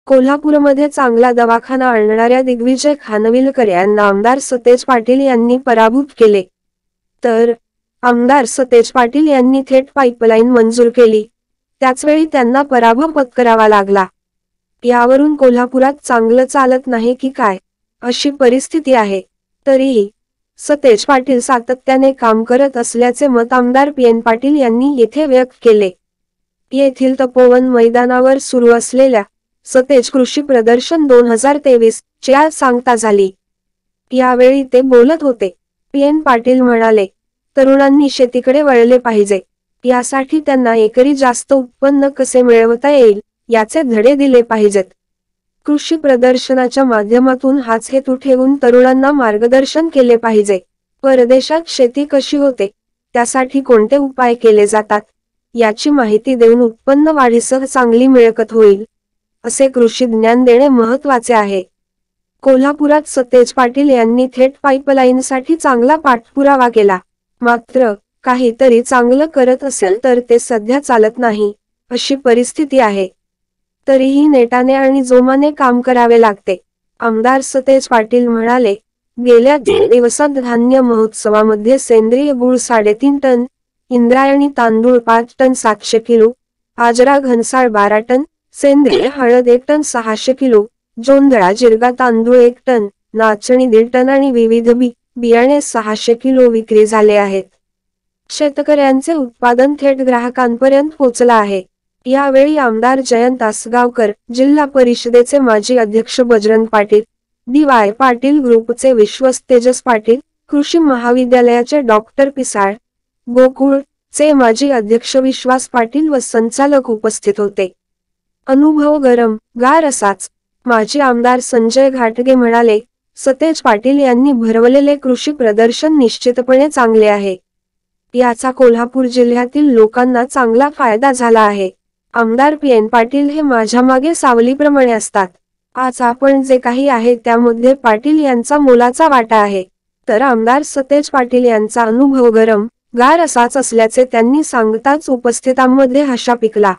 कोल्हापूरमध्ये चांगला दवाखाना आणणाऱ्या दिग्विजय खानविलकर यांना आमदार सतेज पाटील यांनी पराभूत केले. तर आमदार सतेज पाटील यांनी थेट पाईपलाईन मंजूर केली. त्याचवेळी त्यांना पराभव पत्करावा लागला. यावरून कोल्हापुरात चांगलं चालत नाही की काय अशी परिस्थिती आहे. तरीही सतेज पाटील सातत्याने काम करत असल्याचे मत आमदार पी.एन. पाटील यांनी येथे व्यक्त केले. येथील तपोवन मैदानावर सुरू असलेल्या सतेज कृषी प्रदर्शन 2023 ची आज सांगता झाली. यावेळी ते बोलत होते. पी.एन. पाटील म्हणाले, तरुणांनी शेतीकडे वळले पाहिजे. यासाठी त्यांना एकरी जास्त उत्पन्न कसे मिळवता येईल याचे धडे दिले पाहिजेत. कृषी प्रदर्शनाच्या माध्यमातून हाच हेतू ठेवून तरुणांना मार्गदर्शन केले पाहिजे. परदेशात शेती कशी होते, त्यासाठी कोणते उपाय केले जातात याची माहिती देऊन उत्पन्न वाढीसह चांगली मिळकत होईल असे कृषी ज्ञान देणे महत्त्वाचे आहे. कोल्हापुरात सतेज पाटील यांनी थेट पाईपलाईनसाठी चांगला पाठपुरावा केला. मात्र काहीतरी चांगलं करत असेल तर ते सध्या चालत नाही अशी परिस्थिती आहे. तरीही नेटाने आणि जोमाने काम करावे लागते. आमदार सतेज पाटील म्हणाले, गेल्या 2 दिवसात धान्य महोत्सवामध्ये सेंद्रिय गूळ 3.5 टन, इंद्रायणी तांदूळ 5 ton 700 kilo, Ajara Ghansal 12 ton, सेंद्रिय हळद 1 टन 600 किलो, जोंधळा जिरगा तांदूळ 1 टन, नाचणी 1.5 टन आणि विविध बियाणे 600 किलो विक्री झाले आहेत. शेतकऱ्यांचे उत्पादन थेट ग्राहकांपर्यंत पोहोचला आहे. यावेळी आमदार जयंत आसगावकर, जिल्हा परिषदेचे माजी अध्यक्ष बजरंग पाटील, डी.वाय. पाटील ग्रुपचे विश्वस्त तेजस पाटील, कृषी महाविद्यालयाचे डॉक्टर पिसाळ, गोकुळचे माजी अध्यक्ष विश्वास पाटील व संचालक उपस्थित होते. अनुभव गरम गार असाच. माजी आमदार संजय घाटगे म्हणाले, सतेज पाटील यांनी भरवलेले कृषी प्रदर्शन निश्चितपणे चांगले आहे. याचा कोल्हापूर जिल्ह्यातील लोकांना चांगला फायदा झाला आहे. आमदार पी.एन. पाटील हे माझ्या मागे सावलीप्रमाणे असतात. आज आपण जे काही आहे त्यामध्ये पाटील यांचा मोलाचा वाटा आहे. तर आमदार सतेज पाटील यांचा अनुभव गरम गार असाच असल्याचे त्यांनी सांगताच उपस्थितांमध्ये हशा पिकला.